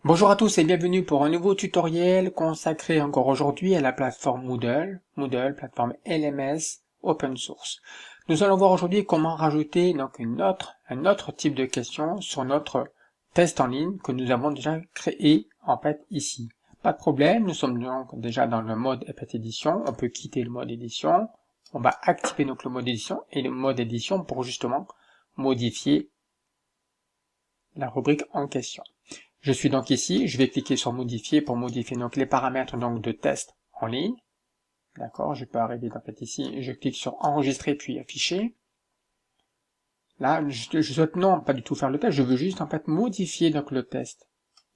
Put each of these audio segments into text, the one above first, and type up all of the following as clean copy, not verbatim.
Bonjour à tous et bienvenue pour un nouveau tutoriel consacré encore aujourd'hui à la plateforme Moodle, plateforme LMS open source. Nous allons voir aujourd'hui comment rajouter donc un autre type de question sur notre test en ligne que nous avons déjà créé en fait ici. Pas de problème, nous sommes donc déjà dans le mode édition, on peut quitter le mode édition, on va activer donc le mode édition et le mode édition pour justement modifier la rubrique en question. Je suis donc ici, je vais cliquer sur modifier pour modifier donc les paramètres donc de test en ligne. D'accord, je peux arriver en fait ici, je clique sur enregistrer puis afficher. Là, je souhaite non, pas du tout faire le test, je veux juste en fait modifier donc le test.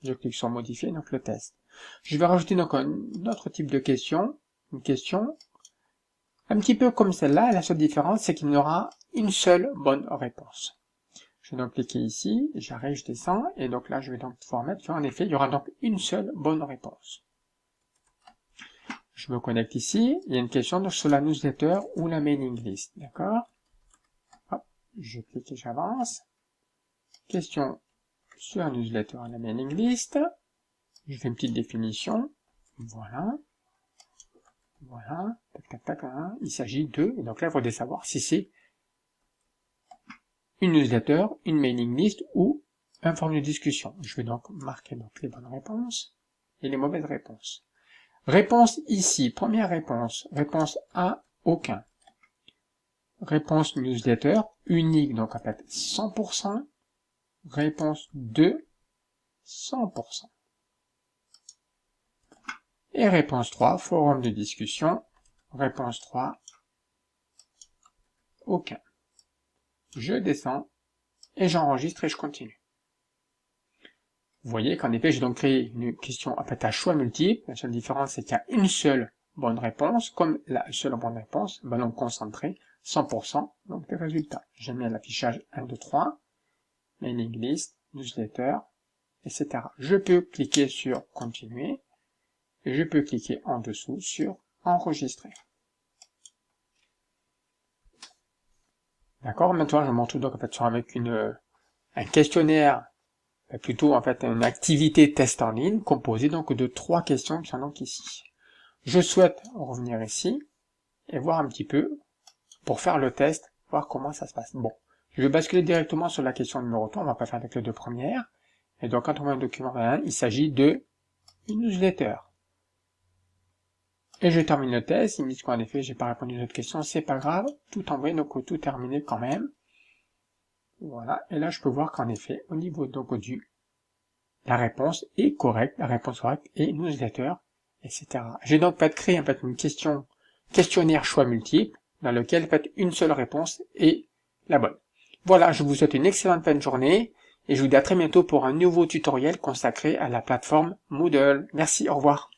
Je clique sur modifier donc le test. Je vais rajouter donc un autre type de question, une question un petit peu comme celle-là, la seule différence c'est qu'il y aura une seule bonne réponse. Je vais donc cliquer ici, j'arrive, je descends, et donc là je vais donc pouvoir mettre, en effet, il y aura donc une seule bonne réponse. Je me connecte ici, il y a une question donc sur la newsletter ou la mailing list, d'accord? Hop, je clique et j'avance. Question sur la newsletter ou la mailing list. Je fais une petite définition. Voilà. Voilà. Tac, tac, tac, hein. Il s'agit de, et donc là il faudrait savoir si c'est une newsletter, une mailing list ou un forum de discussion. Je vais donc marquer donc les bonnes réponses et les mauvaises réponses. Réponse ici, première réponse. Réponse A, aucun. Réponse newsletter, unique, donc en fait 100%. Réponse 2, 100%. Et réponse 3, forum de discussion. Réponse 3, aucun. Je descends et j'enregistre et je continue. Vous voyez qu'en effet, j'ai donc créé une question en fait à choix multiple. La seule différence, c'est qu'il y a une seule bonne réponse. Comme la seule bonne réponse, donc concentré, 100%, donc les résultats. J'aime bien l'affichage 1, 2, 3, mailing list, newsletter, etc. Je peux cliquer sur continuer, et je peux cliquer en dessous sur enregistrer. D'accord, maintenant je montre donc en fait avec un questionnaire, plutôt en fait une activité test en ligne composée donc de 3 questions qui sont donc ici. Je souhaite revenir ici et voir un petit peu pour faire le test, voir comment ça se passe. Bon, je vais basculer directement sur la question numéro 3, on va pas faire avec les deux premières. Et donc quand on voit un document 1, il s'agit de une newsletter. Et je termine le test, ils me disent qu'en effet j'ai pas répondu à notre question, c'est pas grave, tout envoyé, donc tout terminé quand même. Voilà, et là je peux voir qu'en effet, au niveau donc la réponse est correcte, la réponse correcte est newsletter, etc. J'ai donc pas créé en fait une questionnaire choix multiple, dans lequel en fait une seule réponse est la bonne. Voilà, je vous souhaite une excellente fin de journée, et je vous dis à très bientôt pour un nouveau tutoriel consacré à la plateforme Moodle. Merci, au revoir.